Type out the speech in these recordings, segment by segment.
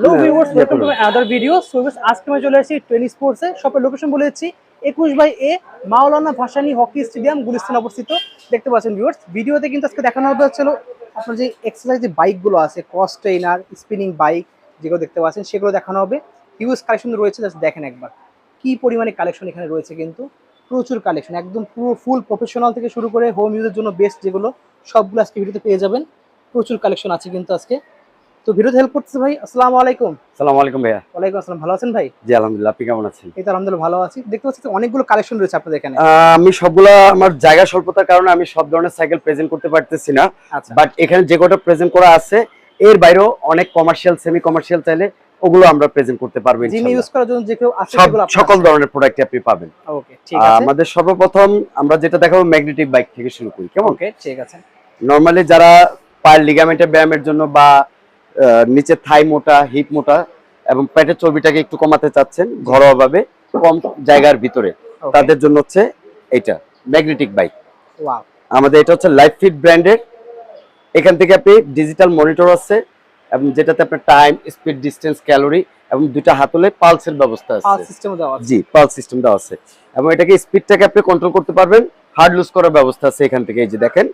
Hello viewers, welcome to my other video. So আজকে আমি চলে এসেছি টেন স্পোর্টসে। শপের লোকেশন বলে দিচ্ছি 21/A মাওলানা ভাসানী হকি স্টেডিয়াম, গুলিস্তান অবস্থিত। দেখতে পাচ্ছেন ভিউয়ার্স, ভিডিওতে কিন্তু আজকে দেখানো হবে হচ্ছিল আপনার যে এক্সারসাইজ যে বাইকগুলো আছে, ক্রস ট্রেনার, স্পিনিং বাইক যেগুলো দেখতে পাচ্ছেন সেগুলো দেখানো হবে। হিউজ কালেকশন রয়েছে, জাস্ট দেখেন একবার কি পরিমাণে কালেকশন এখানে রয়েছে। কিন্তু প্রচুর কালেকশন, একদম পুরো ফুল প্রফেশনাল থেকে শুরু করে হোম ইউজের জন্য বেস্ট যেগুলো সবগুলো আজকে ভিডিওতে পেয়ে যাবেন। প্রচুর কালেকশন আছে কিন্তু আজকে। তো ভিডিওতে হেল্প করতেছে ভাই। আসসালামু আলাইকুম। আসসালামু আলাইকুম ভাইয়া। ওয়ালাইকুম আসসালাম। ভালো আছেন ভাই? জি আলহামদুলিল্লাহ, আপনি কেমন আছেন? এই তো আলহামদুলিল্লাহ ভালো আছি। দেখতে পাচ্ছি তো অনেকগুলো কালেকশন রয়েছে আপনাদের এখানে। আমি সবগুলা আমার জায়গা স্বল্পতার কারণে আমি সব ধরনের সাইকেল প্রেজেন্ট করতে পারতেছি না। আচ্ছা, বাট এখানে যে কটা প্রেজেন্ট করা আছে এর বাইরেও অনেক কমার্শিয়াল সেমি কমার্শিয়াল চাইলে ওগুলো আমরা প্রেজেন্ট করতে পারবো জিমে ইউজ ইনশাআল্লাহ। করার জন্য যেগুলো আছে সব সেগুলো আপনার সকল আছে? ধরনের প্রোডাক্ট আপনি পাবেন। ওকে, ঠিক আছে। আমাদের সর্বপ্রথম আমরা যেটা দেখাবো ম্যাগনেটিক বাইক থেকে শুরু করি, কেমন? ওকে, ঠিক আছে। নরমালি যারা পায়ের লিগামেন্টের ব্যায়ামের জন্য বা নিচে থাই মোটা, হিপ মোটা এবং পেটের চর্বিটাকে একটু কমাতে চাচ্ছেন ঘরোয়াভাবে কম জায়গার ভিতরে, ওকে, তাদের জন্য হচ্ছে এইটা ম্যাগনেটিক বাইক। ওয়াও, আমাদের এটা হচ্ছে লাইফ ফিট ব্র্যান্ডের। এখান থেকে আপনি ডিজিটাল মনিটর আছে এবং যেটাতে আপনার টাইম, স্পিড, ডিস্টেন্স, ক্যালোরি এবং দুইটা হাতলে পালসের ব্যবস্থা পাওয়ার আছে। সিস্টেম দেওয়া আছে। জি, পালস সিস্টেম দেওয়া আছে এবং এটাকে স্পিডটাকে আপনি কন্ট্রোল করতে পারবেন। হার্ড লুজ করার ব্যবস্থা আছে এখান থেকে। এই যে দেখেন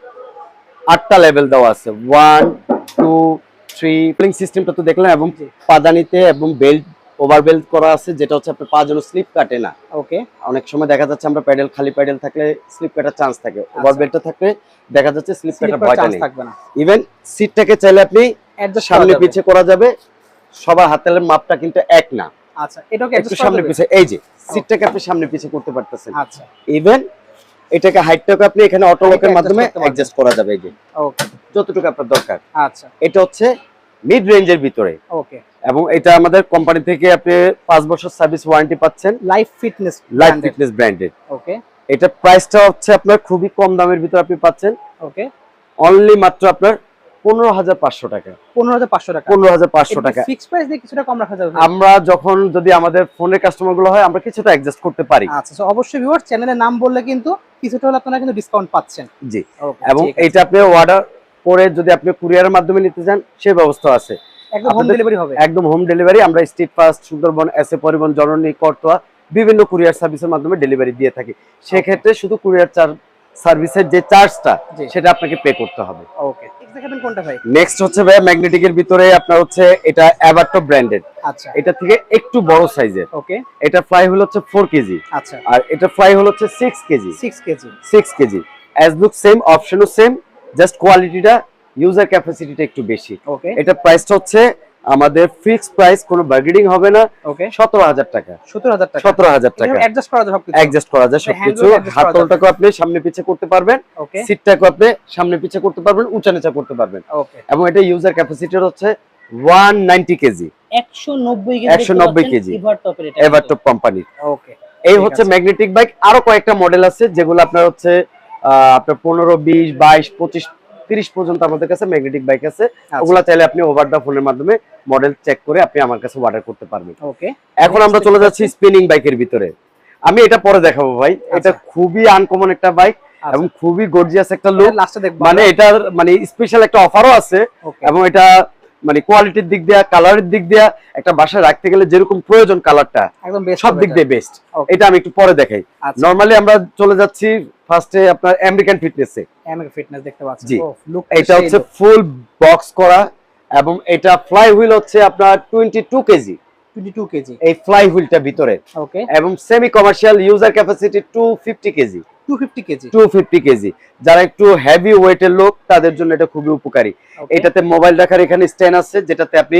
8টা লেভেল দেওয়া আছে, 1 2 3। প্লিং সিস্টেমটা তো দেখলেন এবং জি, পাদানিতে এবং বেল্ট ওভার বেল্ট করা আছে, যেটা হচ্ছে আপনার পা যেন স্লিপ কাটে না। ওকে, অনেক সময় দেখা যাচ্ছে আমরা প্যাডেল, খালি প্যাডেল থাকলে স্লিপ কাটার চান্স থাকে, ওভার বেল্টটা থাকলে দেখা যাচ্ছে স্লিপ কাটার ভয়টা চান্স নেই। থাকবে না। ইভেন সিটটাকে চাইলে আপনি অ্যাডজাস্ট করা সামনে যাবে। পিছে করা যাবে। সবার হাতের মাপটা কিন্তু এক না, আচ্ছা, এটাও কি একটু অ্যাডজাস্ট করা সামনে যাবে? পিছে। এই যে সিটটাকে আপনি সামনে পিছে করতে পারতেছেন। আচ্ছা, ইভেন এটাকে হাইটটাকে আপনি এখানে অটো লকের adjust মাধ্যমে করতে পারবেন। অ্যাডজাস্ট করা যাবে। এই যে ওকে, যতটুকু আপনার দরকার। আচ্ছা, এটা হচ্ছে মিড রেঞ্জের ভিতরে ওকে। এবং এটা আমাদের কোম্পানি থেকে আপনি 5 বছর সার্ভিস ওয়ারেন্টি পাচ্ছেন। Life Fitness Life Fitness branded. Okay, এটা প্রাইসটা হচ্ছে আপনার খুবই কম দামের ভিতরে আপনি পাচ্ছেন, ওকে। অনলি মাত্র আপনার 15,500 টাকা। 15,500 টাকা। 15,500 টাকা। ফিক্সড প্রাইস দিয়ে কিছুটা কম রাখা যাবে? আমরা যখন যদি আমাদের ফোনের কাস্টমার গুলো হয় আমরা কিছুটা অ্যাডজাস্ট করতে পারি। আচ্ছা, তো অবশ্যই ভিউয়ার্স চ্যানেলের নাম বললে কিন্তু কিছুটা হলে আপনারা কিন্তু ডিসকাউন্ট পাচ্ছেন। জি, ওকে, এবং ঠিক আছে। এটা আপনি অর্ডার করে যদি আপনি কুরিয়ারের মাধ্যমে নিতে চান সেই ব্যবস্থা আছে। একদম হোম আপনাদের ডেলিভারি হবে? একদম হোম ডেলিভারি। আমরা স্ট্রিট ফাস্ট, সুন্দরবন, এসএ পরিবহন, জননী, করতোয়া বিভিন্ন কুরিয়ার সার্ভিসের মাধ্যমে ডেলিভারি দিয়ে থাকি। সেক্ষেত্রে শুধু কুরিয়ার সার্ভিসের যে চার্জটা জি, সেটা আপনাকে পে করতে হবে। ওকে। নেক্সট দেখাবেন কোনটা ভাই? নেক্সট হচ্ছে ভাই ম্যাগনেটিকের ভিতরে আপনার হচ্ছে এটা অ্যাভাটো ব্র্যান্ডেড। আচ্ছা, এটা থেকে একটু বড় সাইজের। ওকে, এটা ফ্লাই হুইল হচ্ছে 4 কেজি আচ্ছা, আর এটা ফ্লাই হুইল হচ্ছে 6 KG. 6 KG. 6 KG as look same, অপশনও সেম, জাস্ট কোয়ালিটিটা, ইউজার ক্যাপাসিটিটা একটু বেশি। ওকে, এটা প্রাইসটা হচ্ছে আমাদের ফিক্সড প্রাইস, কোনো বার্গেনিং হবে না। ওকে। 17,000 টাকা। 17,000 টাকা। 17,000 টাকা। অ্যাডজাস্ট করা যাবে সবকিছু? অ্যাডজাস্ট করা যায় হ্যান্ড সবকিছু। হুইল adjust করা যাবে? হাতলটাকে আপনি সামনে পিছে করতে পারবেন, ওকে, সিটটাকে আপনি সামনে পিছে করতে পারবেন, উঁচা নিচা করতে পারবেন। ওকে। এবং এটা ইউজার ক্যাপাসিটি হচ্ছে 190 কেজি। 190 কেজি। 190 কেজি। এভারটপের এটা? এভারটপ কোম্পানির। ওকে, এই ঠিক হচ্ছে আছে। Magnetic bike. আরো কয়েকটা মডেল আছে যেগুলো আপনার হচ্ছে আপনার 15, 20, 22, 25, 30 পর্যন্ত আমাদের কাছে ম্যাগনেটিক বাইক আছে। ওগুলা চাইলে আপনি ওভার দা ফোনের মাধ্যমে মডেল চেক করে আপনি আমার কাছে অর্ডার করতে পারবেন। ওকে, এখন আমরা চলে যাচ্ছি স্পিনিং বাইকের ভিতরে। আমি এটা পরে দেখাবো ভাই। এটা খুবই আনকমন একটা বাইক এবং খুবই গর্জিয়াস একটা লুক। লাস্টে দেখব মানে এটার মানে স্পেশাল একটা অফারও আছে ওকে, এবং এটা মানে কোয়ালিটির দিক দিয়ে, কালারের দিক দিয়ে একটা বাসায় রাখতে গেলে যেরকম প্রয়োজন কালারটা একদম বেস্ট সব দিক দিয়ে বেস্ট। ওকে। এটা আমি একটু পরে দেখাই। আচ্ছা। নরমালি আমরা চলে যাচ্ছি ফার্স্টে আপনার আমেরিকান ফিটনেসে। আমেরিকান ফিটনেস দেখতে পাচ্ছেন। জি, ও লুক, এটা হচ্ছে ফুল বক্স করা এবং এটা ফ্লাই হুইল হচ্ছে আপনার 22 কেজি। 22 কেজি। এই ফ্লাই হুইলটা ভিতরে ওকে, এবং semi commercial, user capacity 250 KG. 250 KG. 250 KG. যারা একটু হেভি ওয়েটের লোক তাদের জন্য এটা খুবই উপকারী। ওকে, এটাতে মোবাইল রাখার এখানে স্ট্যান্ড আছে যেটাতে আপনি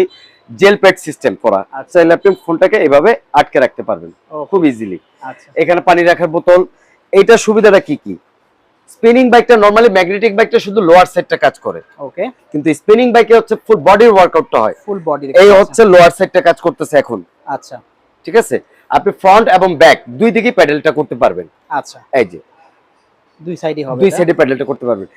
জেল প্যাড সিস্টেম করা, চাইলে আপনি ফোনটাকে এভাবে আটকে রাখতে পারবেন খুব ইজিলি। আচ্ছা, এখানে পানি রাখার বোতল। এইটা সুবিধাটা কি কি? স্পিনিং বাইকটা নরমালি ম্যাগনেটিক বাইকটা শুধু লোয়ার সাইডটা কাজ করে, ওকে। কিন্তু স্পিনিং বাইকে হচ্ছে ফুল বডির ওয়ার্কআউটটা হয়। Full body. এই হচ্ছে লোয়ার সাইডটা কাজ করতেছে এখন। আচ্ছা, ঠিক আছে, আপনি ফ্রন্ট এবং ব্যাক দুই দিকেই প্যাডেলটা করতে পারবেন। আচ্ছা, এই যে দুই সাইডই হবে? দুই সাইডে প্যাডেলটা করতে পারবেন।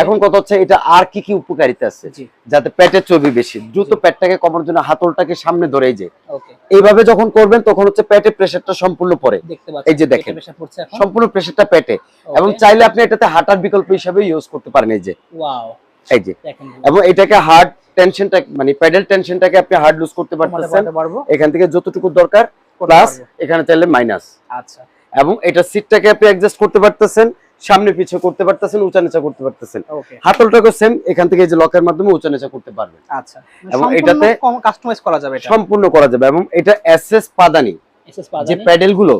এখন কথা হচ্ছে এটা আর কি কি উপকারিতা আছে? জি, যাতে পেটের চর্বি বেশি, দ্রুত পেটটাকে কমানোর জন্য হাতলটাকে সামনে ধরে এই যে ওকে। এইভাবে যখন করবেন তখন হচ্ছে পেটের প্রেসারটা সম্পূর্ণ পড়ে। দেখতে পাচ্ছেন এই যে দেখেন প্রেসার পড়ছে এখন। সম্পূর্ণ প্রেসারটা পেটে। এবং চাইলে আপনি এটাতে হাঁটার বিকল্প হিসেবে ইউজ করতে পারেন। এই যে ওয়াও, এই যে দেখেন এবং এটাকে হার্ড টেনশনটা মানে প্যাডেল টেনশনটাকে আপনি হার্ড লুজ করতে পারতেছেন পারবো। এখান থেকে যতটুকু দরকার প্লাস এখানে চাইলে মাইনাস। আচ্ছা, এবং এটা সিটটাকে আপনি অ্যাডজাস্ট করতে পারতেছেন, সামনে পিছে করতে পারতেছেন, উঁচা নিচা করতে পারতেছেন। ওকে, হাতলটাকে সেম এখান থেকে এই যে লকের মাধ্যমে উঁচা নিচা করতে পারবেন। আচ্ছা, এবং সম্পূর্ণ এটাতে কাস্টমাইজ করা যাবে, এটা সম্পূর্ণ করা যাবে। এবং এটা এসএস পাদানি যে প্যাডেল গুলো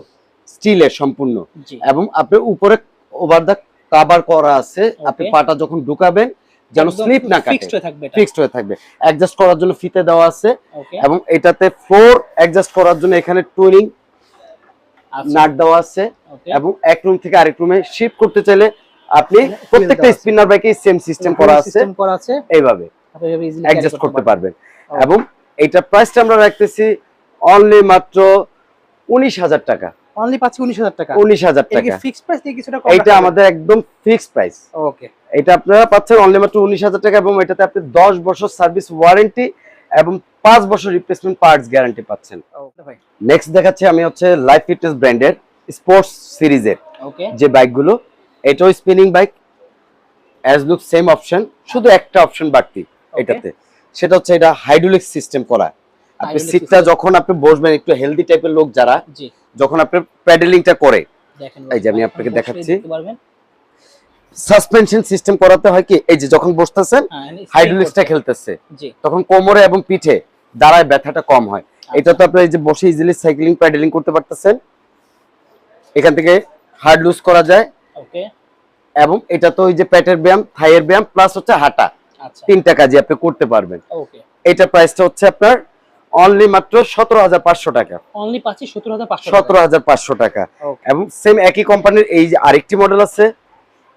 স্টিলের সম্পূর্ণ, জি, এবং আপনি উপরে ওভার দা কভার করা আছে, আপনি পাটা যখন ঢুকাবেন যেন স্লিপ না কাটে, ফিক্সড হয়ে থাকবে। অ্যাডজাস্ট করার জন্য ফিতে দেওয়া আছে। এবং এটাতে ফ্লোর অ্যাডজাস্ট করার জন্য এখানে টুইনিং নাট দেওয়া আছে। এবং এক রুম থেকে আরেক রুমে শিফট করতে চাইলে আপনি প্রত্যেকটা স্পিনার বাইকে সেম সিস্টেম করা আছে, এইভাবে অ্যাডজাস্ট করতে পারবেন। এবং এটা প্রাইসটা আমরা রাখতেছি অনলি মাত্র 19,000 টাকা। অনলি পাচ্ছি 19,000 টাকা। 19,000 এটা কি টাকা ফিক্সড প্রাইস নাকি কিছুটা কম? এটা আমাদের একদম ফিক্সড প্রাইস। ওকে, এটা আপনারা পাচ্ছেন অনলি মাত্র 19,000 টাকা। এবং এটাতে আপনি 10 বছর সার্ভিস ওয়ারেন্টি এবং 5 বছর রিপ্লেসমেন্ট পার্টস গ্যারান্টি পাচ্ছেন। ওকে ভাই, নেক্সট দেখাচ্ছি আমি হচ্ছে লাইফ ফিটনেস ব্র্যান্ডের স্পোর্টস সিরিজের ওকে, যে বাইকগুলো। এটাও spinning bike, as look same option, শুধু একটা অপশন বাড়তি এটাতে, সেটা হচ্ছে এটা হাইড্রোলিক সিস্টেম করা। আপনি সিটটা যখন আপনি বসবেন, একটু হেলদি টাইপের লোক যারা, যখন আপনি প্যাডেলিংটা করে, এই যে আমি আপনাকে দেখাচ্ছি, সাসপেনশন সিস্টেম করাতে হয় কি, এই যে যখন বসতেছেন হাইড্রোলিক্সটা খেলতেছে, তখন কোমরে এবং পিঠে দাঁড়ায় ব্যথাটা কম হয়। এটা তো আপনি এই যে বসে ইজিলি সাইক্লিং প্যাডেলিং করতে পারতেছেন। এখান থেকে হার্ড লুজ করা যায়। ওকে, এবং এটা তো ওই যে পেটের ব্যায়াম, থাইয়ের ব্যায়াম প্লাস হচ্ছে হাঁটা, তিনটা কাজই আপনি করতে পারবেন। ওকে, এটা প্রাইসটা হচ্ছে আপনার অনলি মাত্র 17,500 টাকা। অনলি পাচ্ছি 17,500 টাকা। এবং সেম একই কোম্পানির এই যে আরেকটি মডেল আছে,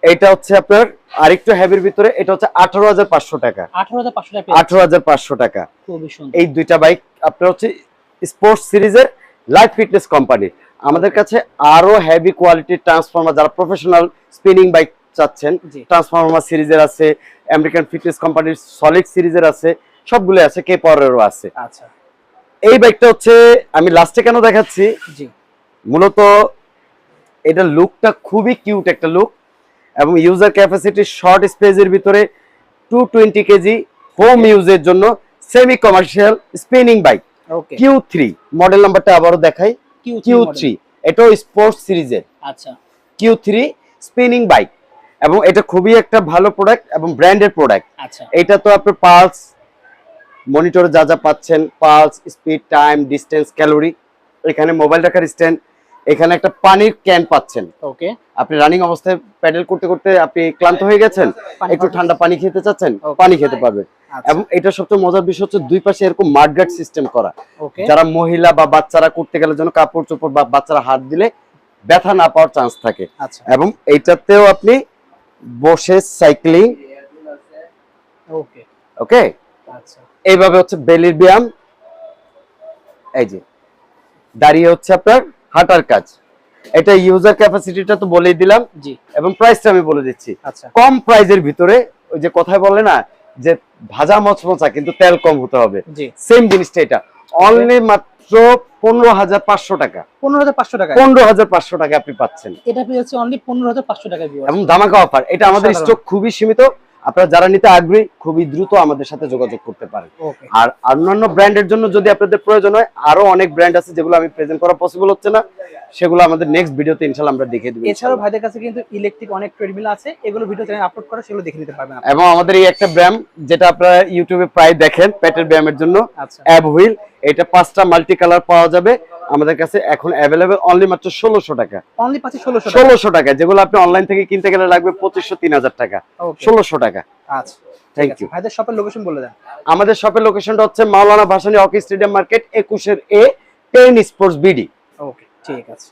এটা হচ্ছে আপনার আরেকটু হেভির ভিতরে, এটা হচ্ছে 18,500 টাকা। 18,500 টাকা। খুবই সুন্দর। এই দুইটা বাইক আপনার হচ্ছে স্পোর্টস সিরিজের লাইফ ফিটনেস কোম্পানি। আমাদের কাছে আরো হেভি কোয়ালিটির ট্রান্সফর্মার, যারা প্রফেশনাল স্পিনিং বাইক চাচ্ছেন, ট্রান্সফর্মার সিরিজের আছে, আমেরিকান ফিটনেস কোম্পানির সলিড সিরিজের আছে, সবগুলো আছে, কে পাওয়ারেরও আছে। আচ্ছা, এই বাইকটা হচ্ছে আমি লাস্টে কেন দেখাচ্ছি, মূলত এটা লুকটা খুবই কিউট একটা লুক। এবং ইউজার ক্যাপাসিটি শর্ট স্পেসের ভিতরে 220 কেজি হোম ইউজের জন্য semi commercial spinning bike Q3 model নাম্বারটা আবারও দেখাই, Q3। এটাও স্পোর্টস সিরিজের। আচ্ছা, Q3 স্পিনিং বাইক। এবং এটা খুবই একটা ভালো প্রোডাক্ট এবং ব্র্যান্ডেড প্রোডাক্ট। আচ্ছা, এটা তো আপনি পালস মনিটরে যা যা পাচ্ছেন, pulse, speed, time, distance, calorie, এখানে মোবাইল রাখার স্ট্যান্ড, এখানে একটা পানির ক্যান পাচ্ছেন। ওকে, আপনি রানিং অবস্থায় প্যাডেল করতে করতে আপনি ক্লান্ত হয়ে গেছেন, একটু ঠান্ডা পানি খেতে চাচ্ছেন, পানি খেতে পারবেন। এবং এটা সবচেয়ে মজার বিষয় হচ্ছে দুই পাশে এরকম মাডগার্ড সিস্টেম করা, যারা মহিলা বা বাচ্চারা করতে গেলে যেন কাপড় চোপড় বা বাচ্চারা হাত দিলে ব্যথা না পাওয়ার চান্স থাকে। এবং এইটাতেও আপনি বসে সাইক্লিং, ওকে ওকে, আচ্ছা, এইভাবে হচ্ছে বেলির ব্যায়াম, এই যে দাঁড়িয়ে হচ্ছে আপনার হাঁটার কাজ। এটা ইউজার ক্যাপাসিটিটা তো বলেই দিলাম, জি, এবং প্রাইসটা আমি বলে দিচ্ছি। আচ্ছা, কম প্রাইজের ভিতরে, ওই যে কথায় বলে না যে ভাজা মচমচা কিন্তু তেল কম হতে হবে, সেম জিনিসটা এটা অনলি মাত্র 15,500 টাকা। 15,500 টাকা, 15,500 টাকা আপনি পাচ্ছেন। এটা পেয়েছে অনলি 15,500 টাকা এবং ধামাকা অফার। এটা আমাদের স্টক খুবই সীমিত, আপনারা যারা নিতে আগ্রহী খুবই দ্রুত আমাদের সাথে যোগাযোগ করতে পারেন। আর অন্যান্য ব্র্যান্ডের জন্য যদি আপনাদের প্রয়োজন হয়, আরো অনেক ব্র্যান্ড আছে যেগুলো আমি প্রেজেন্ট করা পসিবল হচ্ছে না, সেগুলো আমাদের নেক্সট ভিডিওতে ইনশাআল্লাহ আমরা দেখিয়ে দেব। এছাড়াও ভাইদের কাছে কিন্তু ইলেকট্রিক অনেক ট্রেডমিল আছে, এগুলো ভিডিও চ্যানেলে আপলোড করা, সেগুলো দেখে নিতে পারবেন। এবং আমাদের এই একটা ব্যায়াম যেটা আপনারা ইউটিউবে প্রায় দেখেন পেটের ব্যায়ামের জন্য, অ্যাব হুইল, এটা 5টা মাল্টি কালার পাওয়া যাবে আমাদের কাছে এখন अवेलेबल অনলি মাত্র 1600 টাকা। অনলি পাচ্ছি 1600 টাকা, যেগুলো আপনি অনলাইন থেকে কিনতে গেলে লাগবে 2500-3000 টাকা। 1600 টাকা। আচ্ছা, থ্যাংক ইউ। ভাইদের শপের লোকেশন বলে দেন। আমাদের শপের লোকেশনটা হচ্ছে মাওলানা ভাসানী হকি স্টেডিয়াম মার্কেট 21 এর A 10 স্পোর্টস বিডি। ওকে, ঠিক আছে।